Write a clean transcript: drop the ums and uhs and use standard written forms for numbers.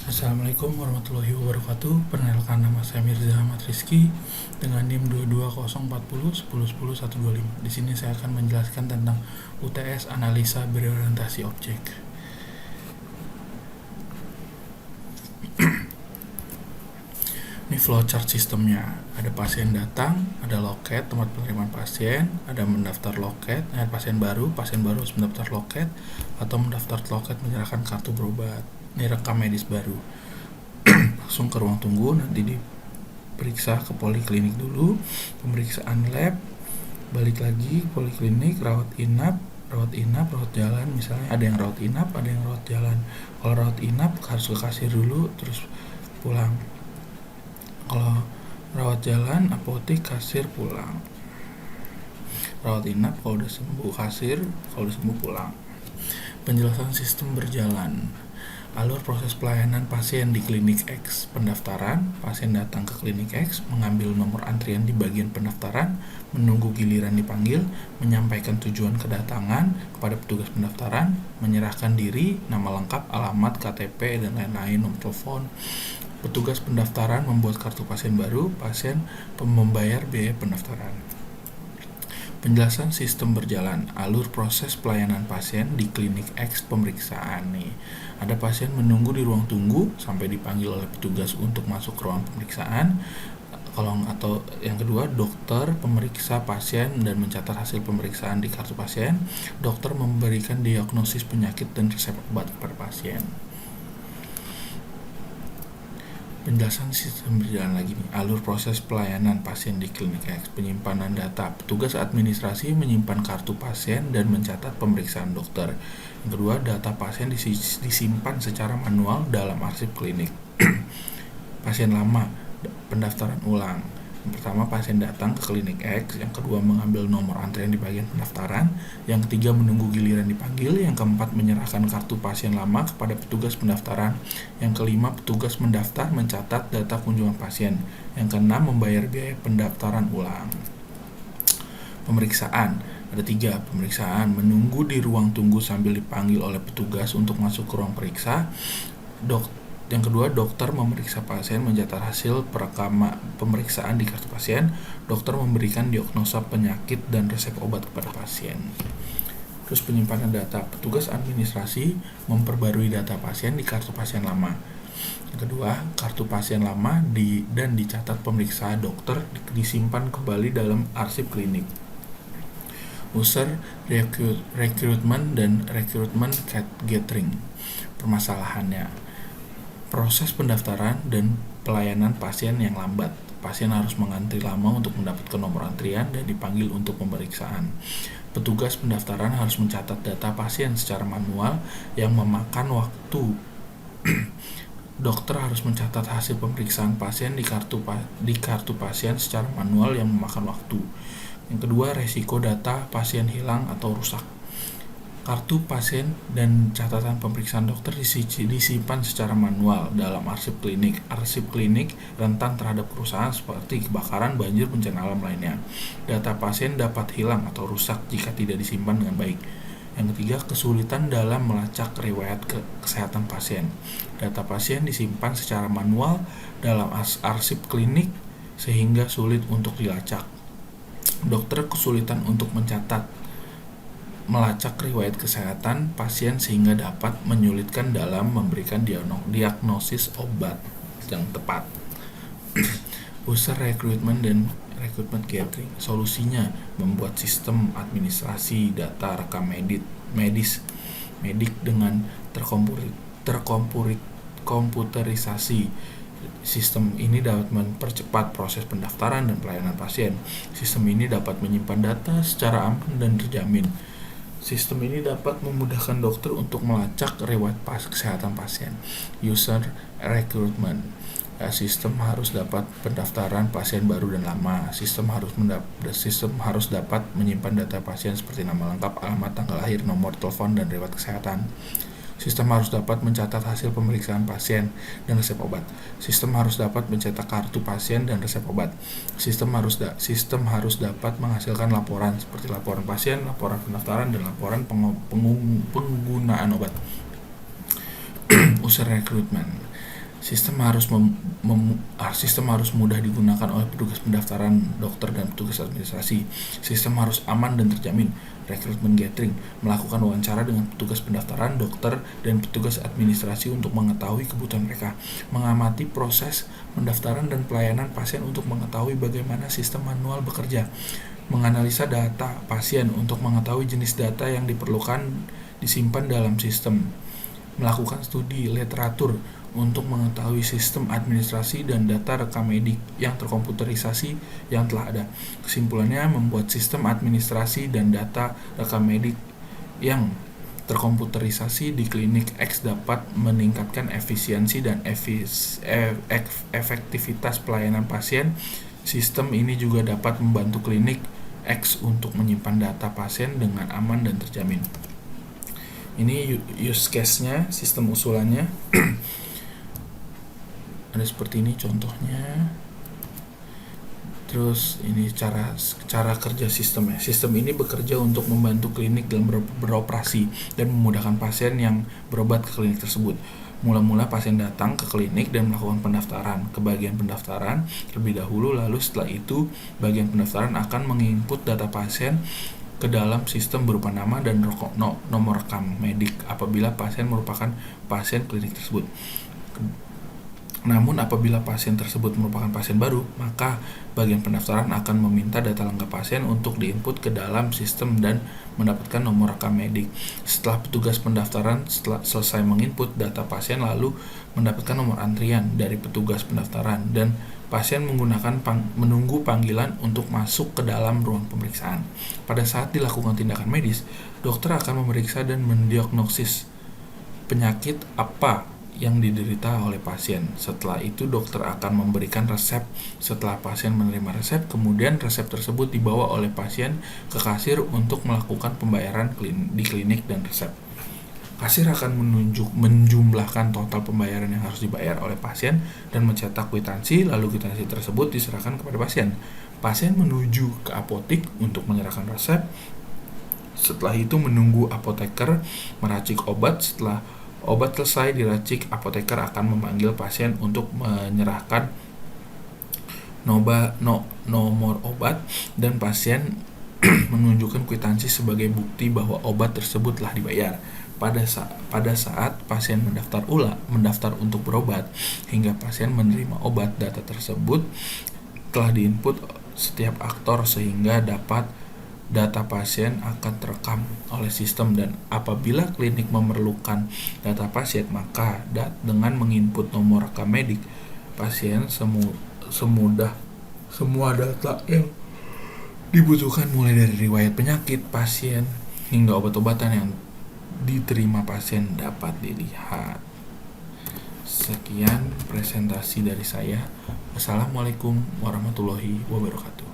Assalamualaikum warahmatullahi wabarakatuh. Perkenalkan, nama saya Mirza Ahmad Rizky dengan NIM 2204010101125. Di sini saya akan menjelaskan tentang UTS analisa berorientasi objek. Ini flowchart sistemnya. Ada pasien datang, ada loket tempat penerimaan pasien, ada mendaftar loket, pasien baru harus mendaftar loket atau mendaftar loket menyerahkan kartu berobat. Ini rekam medis baru. Langsung ke ruang tunggu, nanti diperiksa ke poliklinik dulu, pemeriksaan lab, balik lagi poliklinik, rawat inap, rawat jalan. Misalnya ada yang rawat inap, ada yang rawat jalan. Kalau rawat inap harus ke kasir dulu terus pulang. Kalau rawat jalan, apotek, kasir, pulang. Rawat inap kalau udah sembuh kasir, kalau udah sembuh pulang. Penjelasan sistem berjalan. Alur proses pelayanan pasien di klinik X. Pendaftaran, pasien datang ke klinik X, mengambil nomor antrian di bagian pendaftaran, menunggu giliran dipanggil, menyampaikan tujuan kedatangan kepada petugas pendaftaran, menyerahkan diri, nama lengkap, alamat, KTP, dan lain-lain, nomor telepon. Petugas pendaftaran membuat kartu pasien baru, pasien membayar biaya pendaftaran. Penjelasan sistem berjalan. Alur proses pelayanan pasien di klinik X. Pemeriksaan nih. Ada pasien menunggu di ruang tunggu sampai dipanggil oleh petugas untuk masuk ke ruang pemeriksaan. Atau yang kedua, dokter pemeriksa pasien dan mencatat hasil pemeriksaan di kartu pasien. Dokter memberikan diagnosis penyakit dan resep obat kepada pasien. Penjelasan sistem berjalan lagi nih. Alur proses pelayanan pasien di klinik X. Penyimpanan data. Petugas administrasi menyimpan kartu pasien dan mencatat pemeriksaan dokter. Yang kedua, data pasien disimpan secara manual dalam arsip klinik. Pasien lama, pendaftaran ulang. Yang pertama, pasien datang ke klinik X. Yang kedua, mengambil nomor antrian di bagian pendaftaran. Yang ketiga, menunggu giliran dipanggil. Yang keempat, menyerahkan kartu pasien lama kepada petugas pendaftaran. Yang kelima, petugas mendaftar mencatat data kunjungan pasien. Yang keenam, membayar biaya pendaftaran ulang. Pemeriksaan. Ada 3. Pemeriksaan, menunggu di ruang tunggu sambil dipanggil oleh petugas untuk masuk ke ruang periksa. Yang kedua, dokter memeriksa pasien, mencatat hasil pemeriksaan di kartu pasien. Dokter memberikan diagnosa penyakit dan resep obat kepada pasien. Terus penyimpanan data. Petugas administrasi memperbarui data pasien di kartu pasien lama. Yang kedua, kartu pasien lama dan dicatat pemeriksaan dokter disimpan kembali dalam arsip klinik. User recruitment dan recruitment gathering. Permasalahannya, proses pendaftaran dan pelayanan pasien yang lambat. Pasien harus mengantri lama untuk mendapatkan nomor antrian dan dipanggil untuk pemeriksaan. Petugas pendaftaran harus mencatat data pasien secara manual yang memakan waktu. Dokter harus mencatat hasil pemeriksaan pasien di kartu pasien secara manual yang memakan waktu. Yang kedua, resiko data pasien hilang atau rusak. Kartu pasien dan catatan pemeriksaan dokter disimpan secara manual dalam arsip klinik. Arsip klinik rentan terhadap kerusakan seperti kebakaran, banjir, bencana alam lainnya. Data pasien dapat hilang atau rusak jika tidak disimpan dengan baik. Yang ketiga, kesulitan dalam melacak riwayat kesehatan pasien. Data pasien disimpan secara manual dalam arsip klinik sehingga sulit untuk dilacak. Dokter kesulitan untuk melacak riwayat kesehatan pasien sehingga dapat menyulitkan dalam memberikan diagnosis obat yang tepat. User recruitment dan recruitment gathering. Solusinya, membuat sistem administrasi data rekam medik dengan terkomputerisasi. Sistem ini dapat mempercepat proses pendaftaran dan pelayanan pasien. Sistem ini dapat menyimpan data secara aman dan terjamin. Sistem ini dapat memudahkan dokter untuk melacak riwayat kesehatan pasien. User recruitment. Sistem harus dapat pendaftaran pasien baru dan lama. Sistem harus dapat menyimpan data pasien seperti nama lengkap, alamat, tanggal lahir, nomor telepon, dan riwayat kesehatan. Sistem harus dapat mencatat hasil pemeriksaan pasien dan resep obat. Sistem harus dapat mencetak kartu pasien dan resep obat. Sistem harus dapat menghasilkan laporan seperti laporan pasien, laporan pendaftaran, dan laporan penggunaan obat. User recruitment. Sistem harus mudah digunakan oleh petugas pendaftaran dokter dan petugas administrasi. Sistem harus aman dan terjamin. Rekrutmen gathering, melakukan wawancara dengan petugas pendaftaran dokter dan petugas administrasi untuk mengetahui kebutuhan mereka. Mengamati proses pendaftaran dan pelayanan pasien untuk mengetahui bagaimana sistem manual bekerja. Menganalisa data pasien untuk mengetahui jenis data yang diperlukan disimpan dalam sistem. Melakukan studi literatur untuk mengetahui sistem administrasi dan data rekam medik yang terkomputerisasi yang telah ada. Kesimpulannya, membuat sistem administrasi dan data rekam medik yang terkomputerisasi di klinik X dapat meningkatkan efisiensi dan efektivitas pelayanan pasien. Sistem ini juga dapat membantu klinik X untuk menyimpan data pasien dengan aman dan terjamin. Ini use case-nya, sistem usulannya. Ada seperti ini contohnya. Terus ini cara kerja sistemnya. Sistem ini bekerja untuk membantu klinik dalam beroperasi dan memudahkan pasien yang berobat ke klinik tersebut. Mula-mula pasien datang ke klinik dan melakukan pendaftaran ke bagian pendaftaran terlebih dahulu, lalu setelah itu bagian pendaftaran akan menginput data pasien ke dalam sistem berupa nama dan nomor rekam medik apabila pasien merupakan pasien klinik tersebut. Namun apabila pasien tersebut merupakan pasien baru, maka bagian pendaftaran akan meminta data lengkap pasien untuk diinput ke dalam sistem dan mendapatkan nomor rekam medik. Setelah petugas pendaftaran selesai menginput data pasien lalu mendapatkan nomor antrian dari petugas pendaftaran dan pasien menunggu panggilan untuk masuk ke dalam ruang pemeriksaan. Pada saat dilakukan tindakan medis, dokter akan memeriksa dan mendiagnosis penyakit apa yang diderita oleh pasien. Setelah itu dokter akan memberikan resep. Setelah pasien menerima resep, kemudian resep tersebut dibawa oleh pasien ke kasir untuk melakukan pembayaran di klinik dan resep. Kasir akan menjumlahkan total pembayaran yang harus dibayar oleh pasien dan mencetak kwitansi, lalu kwitansi tersebut diserahkan kepada pasien. Pasien menuju ke apotik untuk menyerahkan resep. Setelah itu menunggu apoteker meracik obat. Setelah obat selesai diracik, apoteker akan memanggil pasien untuk menyerahkan nomor obat dan pasien menunjukkan kwitansi sebagai bukti bahwa obat tersebut telah dibayar. Pada saat pasien mendaftar untuk berobat hingga pasien menerima obat, data tersebut telah diinput setiap aktor sehingga data pasien akan terekam oleh sistem, dan apabila klinik memerlukan data pasien, maka dengan menginput nomor rekam medik pasien semua data yang dibutuhkan mulai dari riwayat penyakit pasien hingga obat-obatan yang diterima pasien dapat dilihat. Sekian presentasi dari saya. Wassalamualaikum warahmatullahi wabarakatuh.